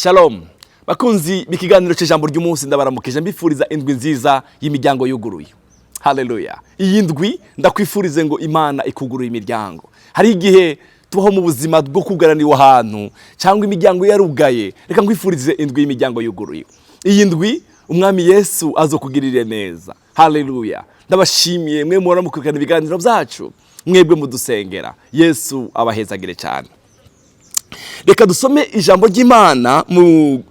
Shalom. Bakunzi bikiganiro cy'ijambo ry'umunsi ndabaramukije mbifuriza indwi nziza y'imiryango yuguruye. Haleluya. Iyi ndwi ndakwifurize ngo Imana ikugurure imiryango. Hari igihe tubaho mu buzima bwo kugaranirwa ahantu cyangwa imiryango yarugaye. Reka nkwifurize indwi y'imiryango yuguruye. Iyi ndwi umwami Yesu azokugirire neza. Haleluya. Ndabashimiye mwe muhora mukurikirana ibiganiro byacu. Mwebwe mudusengera. Yesu abahezagire cyane. Reka dusome ijambo ry'Imana mu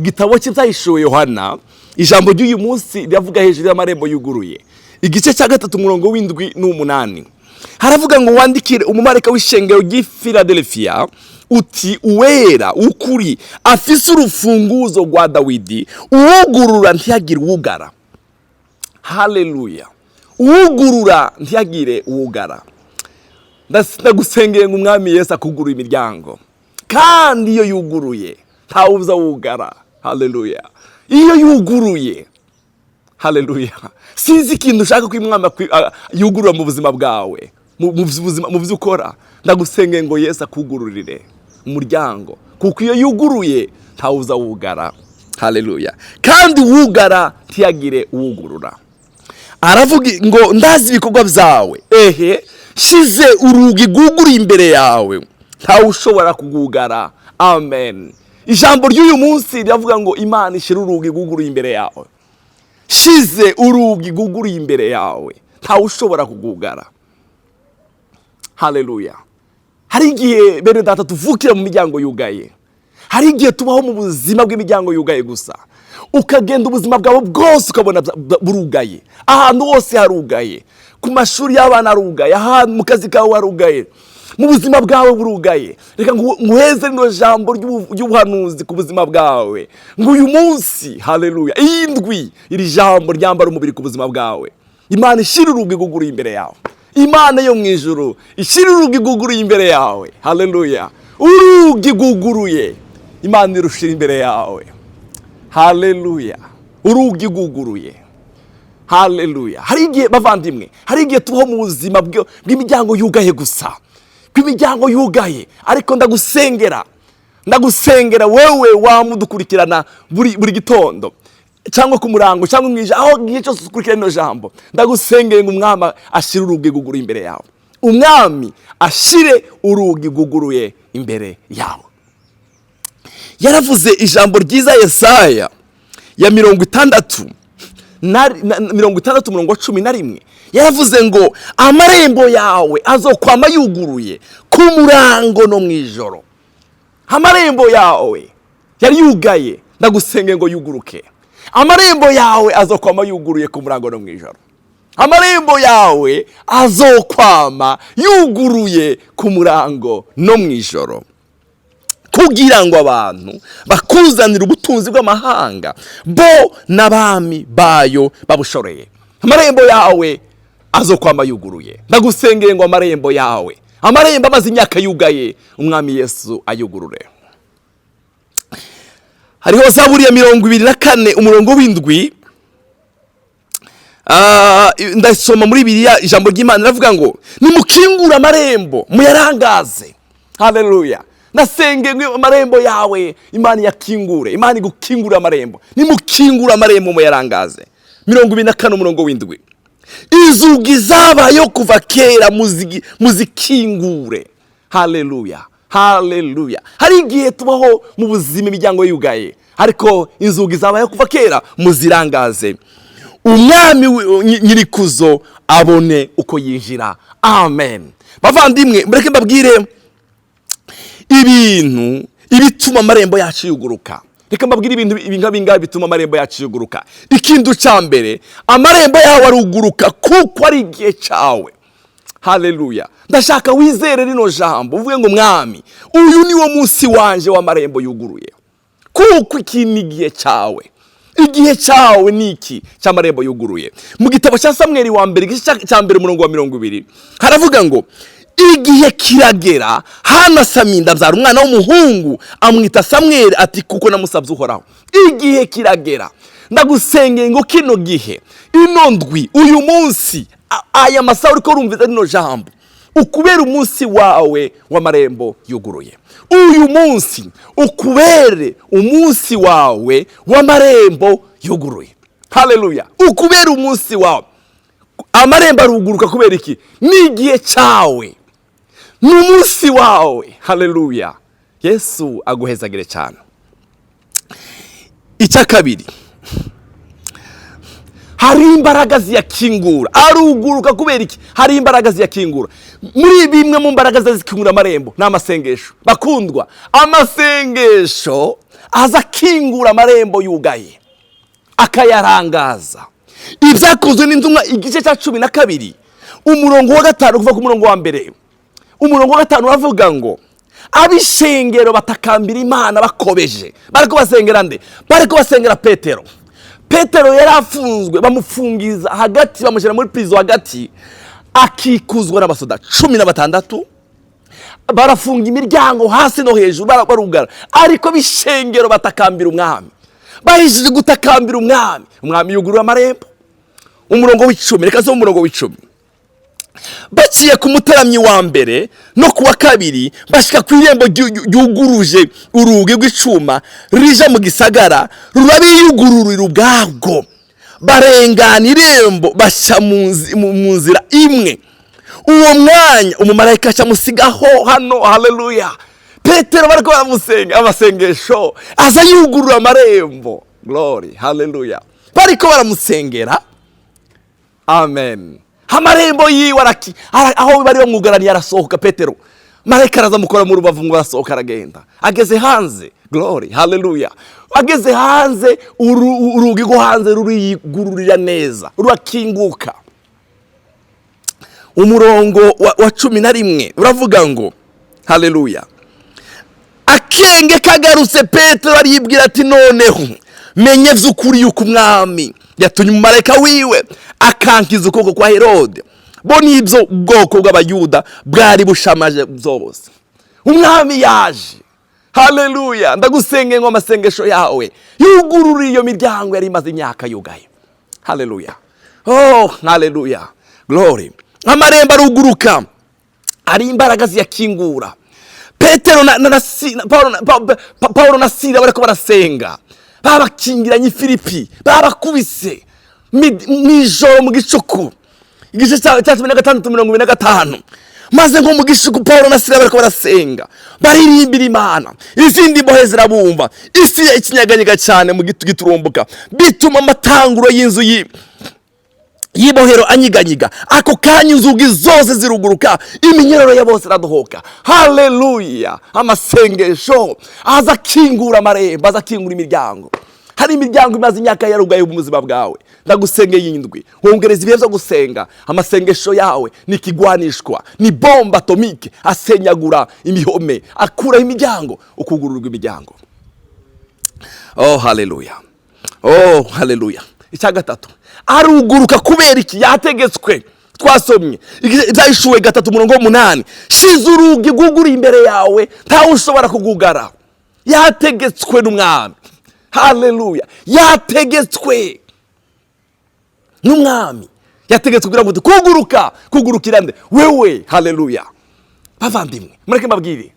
gitabo cy'Ibyahishuriwe Yohana. Ijambo ry'uyu munsi riravuga hejuru y'amarembo yuguruye. Igice cya 3 umurongo w'indwi n'umunani. Haravuga ngo wandikire umumarayika w'ishengero ry'i Philadelphia uti uwera ukuri afise urufunguzo rwa Dawidi uwugurura ntiyagire uwugara. Haleluya. Uwugurura ntiyagire uwugara. Ndagusengeye ngo umwami Yesu akugurura imiryango. Kandi iyo yuguruye ntawuza wugara. Haleluya. Iyo yuguruye, haleluya, sinzi ikintu ushaka ko umwami yugurura mu buzima bwawe, mu byo ukora. Ndagusengeye ngo Yesu akugururire umuryango, kuko iyo yuguruye ntawuza wugara. Haleluya. Kandi wugara ntiyagire uwugurura. Aravuga ngo ndazi ibikorwa byawe, Nshize urugi rwuguruye imbere yawe ntawushobora kugugara. Amen. Ijambo ry'uyu munsi riravuga ngo Imana ishira urugi rwuguruye imbere yawe. Nshize urugi rwuguruye imbere yawe ntawushobora kugugara. Haleluya. Hari igihe bene data tuvukira mu miryango yugaye. Hari igihe tubaho mu buzima bw'imiryango yugaye gusa. Ukagenda ubuzima bwawe bwose ukabona burugaye. Ahantu hose harugaye. Ku mashuri y'abana harugaye, ahantu mu kazi kawe harugaye. Mu buzima bwawe burugaye. Reka nguheze no jambo ry'ubuhanuzi ku buzima bwawe. Ngo uyu munsi, haleluya, indwi iri jambo ryambara umubiri ku buzima bwawe. Imana ishira urugi rwuguruye imbere yawe. Imana yo mwijuru ishira urugi rwuguruye imbere yawe. Haleluya. Urugi rwuguruye. Imana irushira imbere yawe. Haleluya. Urugi rwuguruye. Haleluya. Hari igihe bavandimwe, hari igihe tubaho mu buzima bw'imiryango yugaye gusa. Kw'imiryango yugaye, ariko ndagusengera wewe wamudukurikirana buri gitondo cyangwa ku murango cyangwa mwije aho gihe cyose ukurikirana no jambo. Ndagusengeye ngo umwami ashire urugi rwuguruye imbere yawe. Umwami ashire urugi rwuguruye imbere yawe. Yaravuze ijambo ryiza Yesaya ya 60 umurongo 11. Yaravuze ngo amarembo yawe azokwama yuguruye ku murango no mwijoro. Amarembo yawe yari yugaye, ndagusenge ngo yuguruke. Amarembo yawe azokwama yuguruye ku murango no mwijoro. Amarembo yawe azokwama yuguruye ku murango no mwijoro. Kugira ngo abantu bakuzanira ubutunzi bw'amahanga bo n'abami bayo babushoreye. Amarembo yawe azokwama yuguruye. Ndagusengeye ngo amarembo yawe, amarembo amaze imyaka yugaye, umwami Yesu ayugurure. Hariho Zaburi ya 24 umurongo w'indwi. Ndasoma muri Bibiliya ijambo ry'Imana ravuga ngo nimukingura amarembo muyarangaze. Haleluya. Nasenge ngo amarembo yawe Imana yakingure. Imana igukingura amarembo. Nimukingura amarembo muyarangaze. 24 umurongo w'indwi. Inzugi zabayo kuva kera muzikingure. Haleluya. Haleluya. Hari igihe tubaho mu buzima imiryango yugaye, ariko inzugi zabayo kuva kera muzirangaze. Umwami nyirikuzo abone uko yinjira. Amen. Bavandimwe mureke mbabwire ibintu ibituma amarembo yacu yuguruka. Reka mbabwire ibintu bingahe bituma amarembo yacu yuguruka. Ikintu cya mbere, amarembo yawe aruguruka kuko ari igihe cyawe. Haleluya. Ndashaka wizere rino jambo uvuge ngo mwami, uyu ni wo munsi wanje w'amarembo yuguruye. Kuko iki ni igihe cyawe. Igihe cyawe ni iki cy'amarembo yuguruye. Mu gitabo cya Samweli wa mbere igice cya mbere umurongo wa 20 haravuga ngo igihe kiragera Hana Saminda abyara umwana w'umuhungu amwita Samweli ati kuko namusabye uhoraho. Igihe kiragera. Ndagusengeye ngo kino gihe, ino ndwi, uyu munsi, aya masaha uriko urumviza rino jambo, ukubera umunsi wawe w'amarembo yuguruye. Uyu munsi ukubere umunsi wawe w'amarembo yuguruye. Haleluya. Ukubera umunsi wawe. Amarembo aruguruka kubera iki? Ni igihe cyawe, ni umunsi wawe. Haleluya. Yesu aguhezagire cyane. Icya kabiri, hari imbaraga ziyakingura. Aruguruka kubera iki? Hari imbaraga ziyakingura. Muri bimwe mu mbaraga zikingura amarembo ni amasengesho. Bakundwa, amasengesho aza akingura amarembo yugaye, akayarangaza. Ibyakozwe n'intumwa igice cya 12 umurongo wa 5 kuva ku murongo wa mbere. Umurongo wa 5 uravuga ngo abishengero batakambira Imana bakobeje. Bariko basengera nde? Bariko basengera Petero. Petero yari afunzwe, bamufungiza hagati, bamushyira muri prison hagati, akikuzwa n'abasoda 16. Barafunga imiryango hasi no hejuru, barugara. Ariko bishengero batakambira umwami. Bahishije gutakambira umwami. Umwami yugurura amarembo. Umurongo w'10, reka zo umurongo w'10. Baciye ku muteramyi wa mbere no kuwa kabiri, bashika ku irembo ryuguruje urugi rw'icuma rija mu gisagara, rurabiyugururira ubwabwo. Barengana irembo basha mu nzira imwe. Uwo mwanya umumarayika acamusigaho hano. Haleluya. Petero bariko baramusenga amasengesho aza yugurura amarembo. Glory. Haleluya. Bariko baramusengera. Amen. Amarembo yiwe aho bari bamwugaraniye arasohoka. Petero marayika araza mukora mu rubavu ngo arasohoka aragenda. Ageze hanze. Glory. Haleluya. Ageze hanze, urugi rwo hanze rurigururira neza, rurakinguka. Umurongo wa 11 uravuga ngo haleluya, akenge kagarutse Petero aribwira ati noneho menye vy'ukuri yuko umwami yatumye umumarayika wiwe akankiza ukuboko kwa Herode, bo nibyo bwoko bw'abayuda bwari bushamaje byose. Umwami yaje. Haleluya. Ndagusenge ngo amasengesho yawe yugururiye iyo miryango yari imaze imyaka yugaye. Haleluya. Oh, haleluya. Glory. Amarembo aruguruka, ari imbaraga ziyakingura. Petero Paulo na Sila bariko barasenga, babakingiranye Filipi, babakubise mwijoro mu gicuku. Igice cya 16:25. Maze ngo mu gishuku Paulo na Sila bariko barasenga, baririmbira Imana. Izindi mbohe zirabumva, isi ikinyaganyega cyane mu giturumbuka, bituma amatanguro y'inzu yibohero anyiganyiga. Ako kanya inzugi zose ziruguruka, iminyerero ya bose radohoka. Haleluya. Amasengesho aza kingura amarembo, aza kingura imiryango. Hari imiryango imaze imyaka yarugaye mu buzima bwawe. Ndagusengeye indwi, wongereza ibihe byo gusenga. Amasengesho yawe ni kigwanishwa, ni bomba atomike, asenyagura imihome, akura imiryango, ukugururwa imiryango. Oh haleluya. Oh haleluya. Icya gatatu, aruguruka kubera iki? Yategetswe. Twasomye ibyayishuwe 3:8. Nshize urugi rwuguruye imbere yawe, ntawe ushobora kugugara. Yategetswe n'umwami. Haleluya. Yategetswe n'umwami. Yategetswe kugira ngo kugurukira nde? Wewe. Haleluya. Bavandimwe, mureke mbabwire.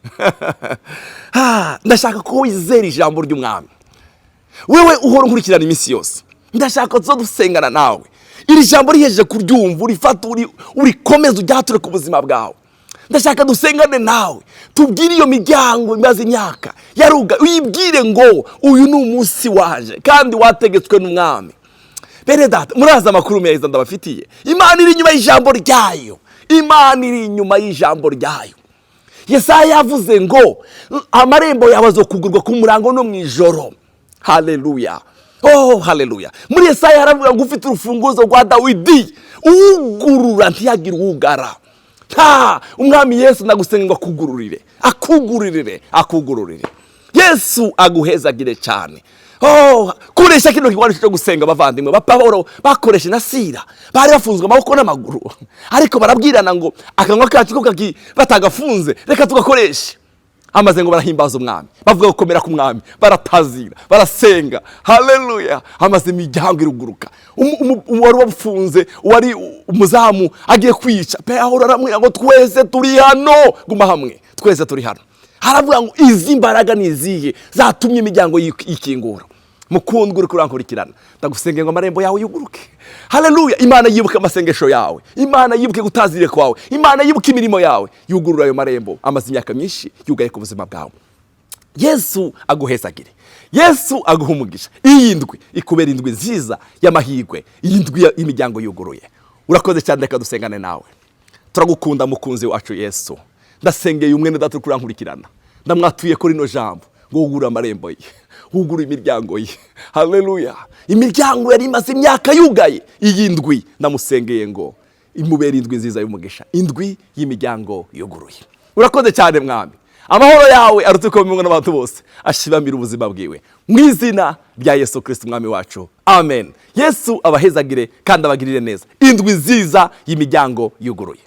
Ndashaka ko wizera ijambo ry'umwami. Wewe uhora nkurikirana iminsi yose. Ndashaka zo dusengana nawe. Iri jambo rihejeje kuryumva, urifata urikomeza ujyature ku buzima bwawe. Ndashaka dusengane nawe. Tubwire iyo miryango imaze imyaka yaruga, uyibwire ngo uyu ni umunsi waje kandi wategetswe n'umwami. Bene data, muraza amakuru meza ndabafitiye. Imana iri inyuma y'ijambo ryayo. Imana iri inyuma y'ijambo ryayo. Yesaya yavuze ngo amarembo yawe azokugurwa ku murango no mwijoro. Haleluya. Oh haleluya. Muri Yesaya haravuga ngo ufite urufunguzo rwa Dawidi, ugurura ntiyagira ugara. Umwami Yesu ndagusenga ngo akugururire. Yesu aguhezagire cyane. Oh, kuresha kino kigwani cyo gusenga bavandimwe. Pawulo bakoresha na Sila, bari bafunzwe amaboko n'amaguru, ariko barabwirana ngo akanwa kacu ko batagafunze, reka tugakoresha. amaze ngo barahimbaza umwami, bavuga gukomera k'umwami, baratazira, barasenga. Haleluya. Amaze imiryango iruguruka, wari wafunze, wari umuzamu agiye kwica, Pawulo aramubwira ngo twese turi hano, guma hamwe, twese turi hano. Haravuga ngo izi mbaraga ni izihe zatumye imiryango yikingura. Mukundwa uri kurankurikirana, ndagusengera ngo amarembo yawe yuguruke. Haleluya. Imana yibuke amasengesho yawe, Imana yibuke gutazire kwawe, Imana yibuke imirimo yawe. Yugurura ayo marembo amaze imyaka myinshi yugaye ku buzima bwawe. Yesu aguhezagire, Yesu aguha umugisha. Iyi ndwi ikubera indwi nziza y'amahirwe, iyi ndwi y'imiryango yuguruye. Urakoze cyane, reka dusengane nawe. Turagukunda mukunzi wacu Yesu, ndasengeye umwene data uri kurankurikirana, ndamwatuye kuri no jambo ngo wugurure amarembo ye, wugurure imiryango ye. Haleluya. Imiryango yari imaze imyaka yugaye, iyi ndwi ndamusengeye ngo imubere indwi nziza y'umugisha, indwi y'imiryango yuguruye. Urakoze cyane mwami, amahoro yawe arutuko mu n'abantu bose, ashibamira ubuzima bwiwe mu izina rya Yesu Kristo mwami wacu, amen. Yesu abahezagire kandi abagirire neza, indwi nziza y'imiryango yuguruye.